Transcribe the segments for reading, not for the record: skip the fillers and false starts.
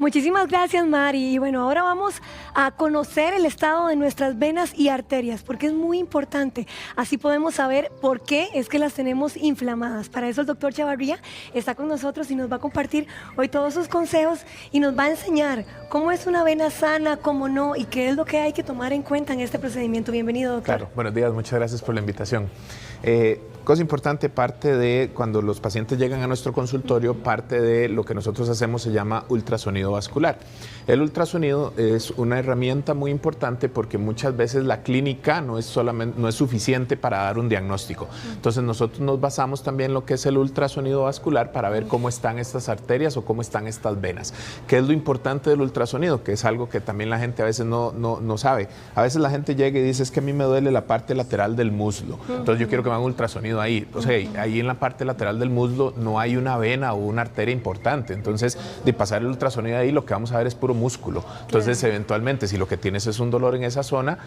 Muchísimas gracias, Mari. Y bueno, ahora vamos a conocer el estado de nuestras venas y arterias, porque es muy importante. Así podemos saber por qué es que las tenemos inflamadas. Para eso el doctor Chavarría está con nosotros y nos va a compartir hoy todos sus consejos y nos va a enseñar cómo es una vena sana, cómo no, y qué es lo que hay que tomar en cuenta en este procedimiento. Bienvenido, doctor. Claro, buenos días, muchas gracias por la invitación. Cosa importante, parte de cuando los pacientes llegan a nuestro consultorio, parte de lo que nosotros hacemos se llama ultrasonido vascular. El ultrasonido es una herramienta muy importante porque muchas veces la clínica no es suficiente para dar un diagnóstico. Entonces nosotros nos basamos también en lo que es el ultrasonido vascular para ver cómo están estas arterias o cómo están estas venas. ¿Qué es lo importante del ultrasonido? Que es algo que también la gente a veces no sabe. A veces la gente llega y dice, es que a mí me duele la parte lateral del muslo. Entonces yo quiero que me hagan ultrasonido ahí. O sea, ahí en la parte lateral del muslo no hay una vena o una arteria importante. Entonces, de pasar el ultrasonido ahí, lo que vamos a ver es puro músculo. Entonces, eventualmente, si lo que tienes es un dolor en esa zona,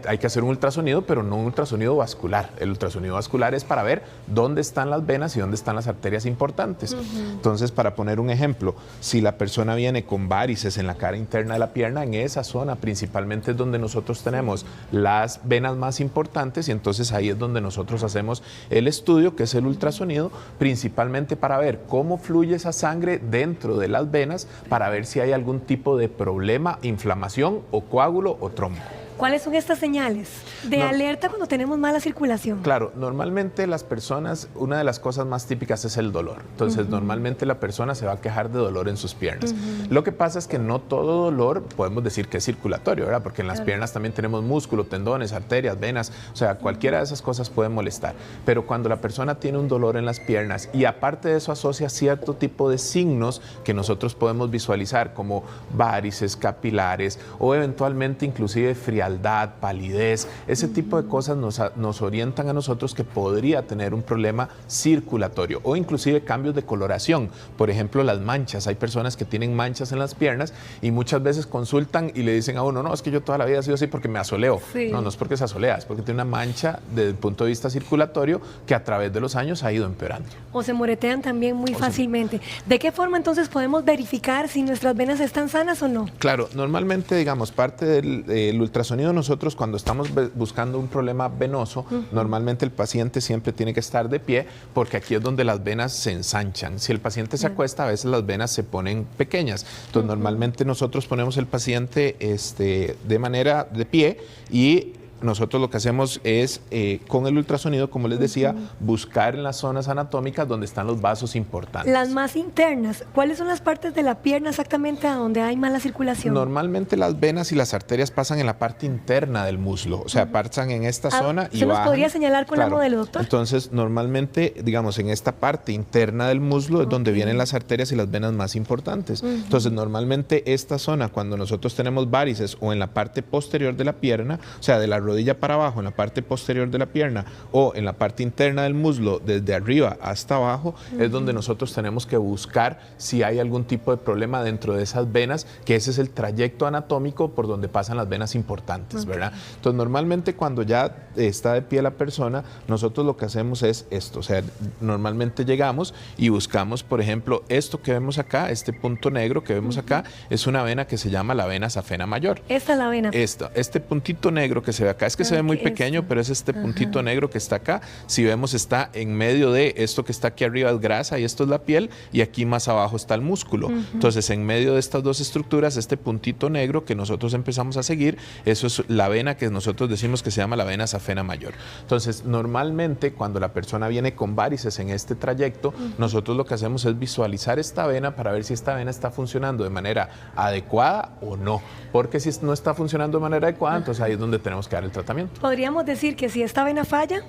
hay que hacer un ultrasonido, pero no un ultrasonido vascular. El ultrasonido vascular es para ver dónde están las venas y dónde están las arterias importantes. Entonces, para poner un ejemplo, si la persona viene con varices en la cara interna de la pierna, en esa zona principalmente es donde nosotros tenemos las venas más importantes y entonces ahí es donde nosotros hacemos el estudio, que es el ultrasonido, principalmente para ver cómo fluye esa sangre dentro de las venas, para ver si hay algún tipo de problema, inflamación o coágulo o trombo. ¿Cuáles son estas señales de alerta cuando tenemos mala circulación? Claro, normalmente las personas, una de las cosas más típicas es el dolor. Entonces, normalmente la persona se va a quejar de dolor en sus piernas. Lo que pasa es que no todo dolor podemos decir que es circulatorio, ¿verdad? Porque en las piernas también tenemos músculo, tendones, arterias, venas, o sea, cualquiera de esas cosas puede molestar. Pero cuando la persona tiene un dolor en las piernas y aparte de eso asocia cierto tipo de signos que nosotros podemos visualizar, como varices, capilares o eventualmente inclusive frialdad, palidez, ese tipo de cosas nos orientan a nosotros que podría tener un problema circulatorio o inclusive cambios de coloración. Por ejemplo, las manchas. Hay personas que tienen manchas en las piernas y muchas veces consultan y le dicen a uno, no, es que yo toda la vida he sido así porque me asoleo. No, no es porque se asolea, es porque tiene una mancha desde el punto de vista circulatorio que a través de los años ha ido empeorando. O se moretean también muy fácilmente. ¿De qué forma entonces podemos verificar si nuestras venas están sanas o no? Claro, normalmente, digamos, parte del ultrasonido, nosotros cuando estamos buscando un problema venoso, normalmente el paciente siempre tiene que estar de pie porque aquí es donde las venas se ensanchan. Si el paciente se acuesta, a veces las venas se ponen pequeñas. Entonces, normalmente nosotros ponemos el paciente de manera de pie y nosotros lo que hacemos es, con el ultrasonido, como les decía, buscar en las zonas anatómicas donde están los vasos importantes. Las más internas, ¿cuáles son las partes de la pierna exactamente a donde hay mala circulación? Normalmente las venas y las arterias pasan en la parte interna del muslo, o sea, pasan en esta zona y ¿se nos bajan. podría señalar con la modelo, doctor? Entonces, normalmente, digamos, en esta parte interna del muslo es donde vienen las arterias y las venas más importantes. Entonces, normalmente esta zona, cuando nosotros tenemos varices o en la parte posterior de la pierna, o sea, de la rodilla para abajo, en la parte posterior de la pierna o en la parte interna del muslo, desde arriba hasta abajo, es donde nosotros tenemos que buscar si hay algún tipo de problema dentro de esas venas, que ese es el trayecto anatómico por donde pasan las venas importantes, ¿verdad? Entonces, normalmente cuando ya está de pie la persona, nosotros lo que hacemos es esto, o sea, normalmente llegamos y buscamos, por ejemplo, esto que vemos acá, este punto negro que vemos acá, es una vena que se llama la vena safena mayor. Esta es la vena. Este puntito negro que se ve acá, es que se ve muy pequeño, pero es este puntito negro que está acá. Si vemos, está en medio de esto que está aquí arriba es grasa y esto es la piel y aquí más abajo está el músculo. Entonces, en medio de estas dos estructuras, este puntito negro que nosotros empezamos a seguir, eso es la vena que nosotros decimos que se llama la vena safena mayor. Entonces, normalmente cuando la persona viene con varices en este trayecto, nosotros lo que hacemos es visualizar esta vena para ver si esta vena está funcionando de manera adecuada o no. Porque si no está funcionando de manera adecuada, entonces ahí es donde tenemos que dar el tratamiento. Podríamos decir que si esta vena falla,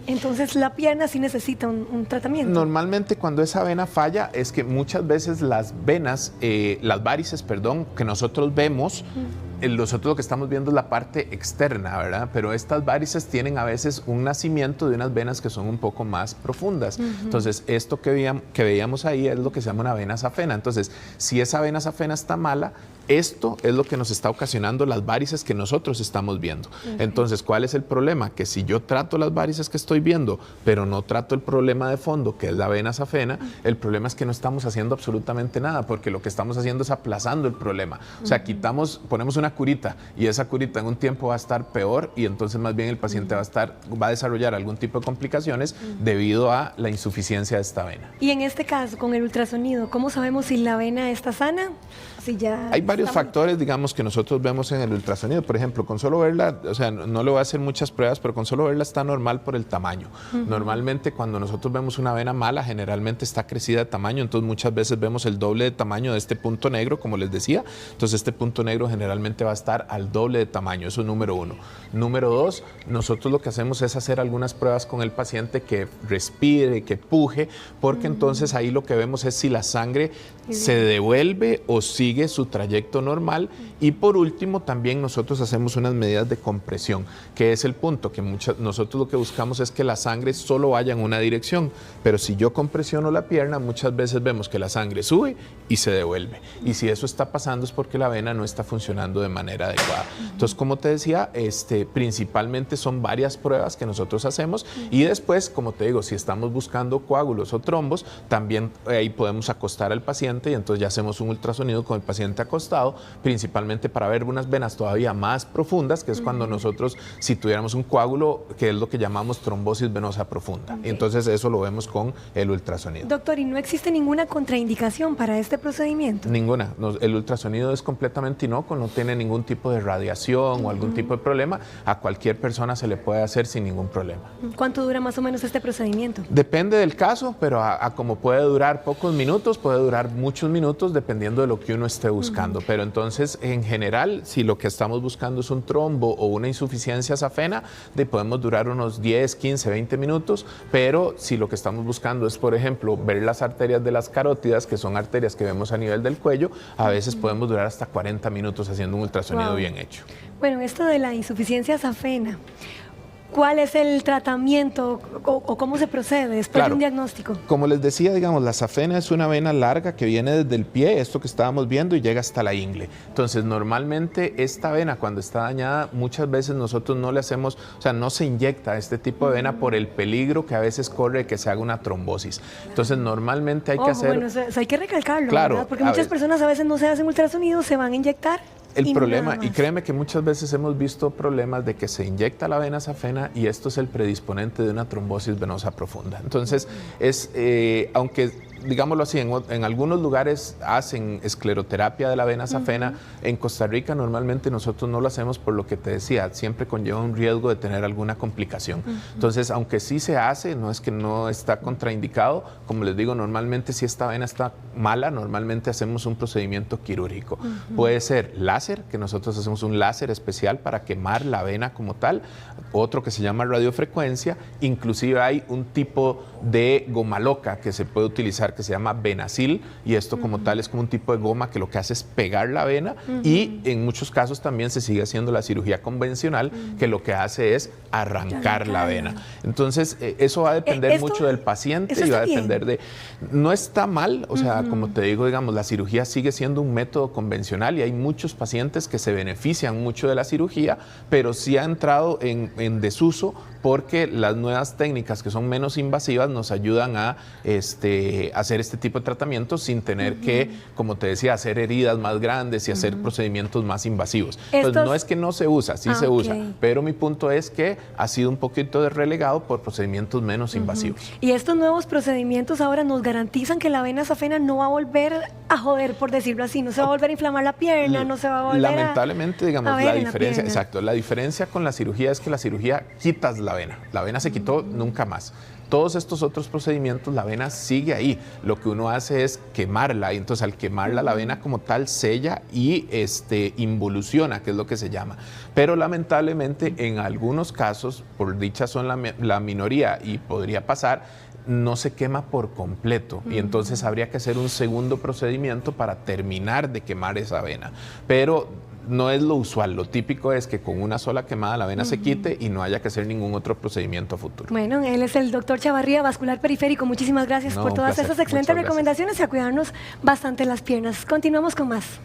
entonces la pierna sí necesita un tratamiento. Normalmente cuando esa vena falla es que muchas veces las venas, las varices, perdón, que nosotros vemos, nosotros lo que estamos viendo es la parte externa, ¿verdad? Pero estas varices tienen a veces un nacimiento de unas venas que son un poco más profundas. Entonces, esto que veíamos ahí es lo que se llama una vena safena. Entonces, si esa vena safena está mala, esto es lo que nos está ocasionando las varices que nosotros estamos viendo. Entonces, ¿cuál es el problema? Que si yo trato las varices que estoy viendo, pero no trato el problema de fondo, que es la vena safena, el problema es que no estamos haciendo absolutamente nada, porque lo que estamos haciendo es aplazando el problema. O sea, ponemos una curita y esa curita en un tiempo va a estar peor y entonces más bien el paciente va a desarrollar algún tipo de complicaciones debido a la insuficiencia de esta vena. Y en este caso, con el ultrasonido, ¿cómo sabemos si la vena está sana? Si ya hay varios factores, digamos, que nosotros vemos en el ultrasonido. Por ejemplo, con solo verla, o sea, no le voy a hacer muchas pruebas, pero con solo verla está normal por el tamaño. Normalmente cuando nosotros vemos una vena mala, generalmente está crecida de tamaño, entonces muchas veces vemos el doble de tamaño de este punto negro, como les decía. Entonces este punto negro generalmente va a estar al doble de tamaño, eso es número uno. Número dos, nosotros lo que hacemos es hacer algunas pruebas con el paciente que respire, que puje, porque entonces ahí lo que vemos es si la sangre se devuelve o sigue su trayecto normal. Y por último, también nosotros hacemos unas medidas de compresión, que es el punto que nosotros lo que buscamos es que la sangre solo vaya en una dirección, pero si yo compresiono la pierna, muchas veces vemos que la sangre sube y se devuelve. Y si eso está pasando es porque la vena no está funcionando de manera adecuada. Entonces, como te decía, principalmente son varias pruebas que nosotros hacemos y después, como te digo, si estamos buscando coágulos o trombos, también ahí podemos acostar al paciente y entonces ya hacemos un ultrasonido con el paciente acostado, principalmente para ver unas venas todavía más profundas, que es cuando nosotros, si tuviéramos un coágulo, que es lo que llamamos trombosis venosa profunda. Entonces eso lo vemos con el ultrasonido. Doctor, ¿y no existe ninguna contraindicación para este procedimiento? Ninguna. El ultrasonido es completamente inocuo, no tiene ningún tipo de radiación o algún tipo de problema. A cualquier persona se le puede hacer sin ningún problema. ¿Cuánto dura más o menos este procedimiento? Depende del caso, pero como puede durar pocos minutos, puede durar muchos minutos, dependiendo de lo que uno esté buscando. Pero entonces, en general, si lo que estamos buscando es un trombo o una insuficiencia safena, podemos durar unos 10, 15, 20 minutos, pero si lo que estamos buscando es, por ejemplo, ver las arterias de las carótidas, que son arterias que vemos a nivel del cuello, a veces podemos durar hasta 40 minutos haciendo un ultrasonido bien hecho. Bueno, esto de la insuficiencia safena, ¿cuál es el tratamiento o cómo se procede después de un diagnóstico? Como les decía, digamos, la safena es una vena larga que viene desde el pie, esto que estábamos viendo, y llega hasta la ingle. Entonces, normalmente esta vena, cuando está dañada, muchas veces nosotros no le hacemos, o sea, no se inyecta este tipo de vena por el peligro que a veces corre que se haga una trombosis. Entonces, normalmente hay que hacer... Bueno, eso hay que recalcarlo, claro, ¿verdad? Porque muchas personas a veces no se hacen ultrasonido, se van a inyectar. El problema, y créeme que muchas veces hemos visto problemas de que se inyecta la vena safena y esto es el predisponente de una trombosis venosa profunda. Entonces, aunque digámoslo así, en algunos lugares hacen escleroterapia de la vena safena, en Costa Rica normalmente nosotros no lo hacemos por lo que te decía, siempre conlleva un riesgo de tener alguna complicación. Entonces, aunque sí se hace, no es que no está contraindicado, como les digo, normalmente si esta vena está mala, normalmente hacemos un procedimiento quirúrgico. Puede ser láser, que nosotros hacemos un láser especial para quemar la vena como tal, otro que se llama radiofrecuencia, inclusive hay un tipo de goma loca que se puede utilizar que se llama Venacil, y esto como tal es como un tipo de goma que lo que hace es pegar la vena, y en muchos casos también se sigue haciendo la cirugía convencional, que lo que hace es arrancar la vena. Entonces, eso va a depender mucho del paciente y va a depender de... No está mal, o sea, como te digo, digamos, la cirugía sigue siendo un método convencional y hay muchos pacientes que se benefician mucho de la cirugía, pero sí ha entrado en desuso porque las nuevas técnicas que son menos invasivas nos ayudan a hacer este tipo de tratamientos sin tener que, como te decía, hacer heridas más grandes y hacer procedimientos más invasivos. Entonces, no es que no se usa, sí se usa, pero mi punto es que ha sido un poquito relegado por procedimientos menos invasivos. Y estos nuevos procedimientos ahora nos garantizan que la vena safena no va a volver a joder, por decirlo así, no se va a volver a inflamar la pierna, no se va a volver lamentablemente, digamos, la diferencia, exacto, la diferencia con la cirugía es que la cirugía quitas la vena se quitó, nunca más. Todos estos otros procedimientos, la vena sigue ahí. Lo que uno hace es quemarla, y entonces al quemarla la vena como tal sella y involuciona, que es lo que se llama. Pero lamentablemente en algunos casos, por dicha son la minoría y podría pasar, no se quema por completo y entonces habría que hacer un segundo procedimiento para terminar de quemar esa vena. Pero no es lo usual. Lo típico es que con una sola quemada la vena se quite y no haya que hacer ningún otro procedimiento a futuro. Bueno, él es el doctor Chavarría, vascular periférico. Muchísimas gracias por todas esas excelentes recomendaciones y a cuidarnos bastante las piernas. Continuamos con más.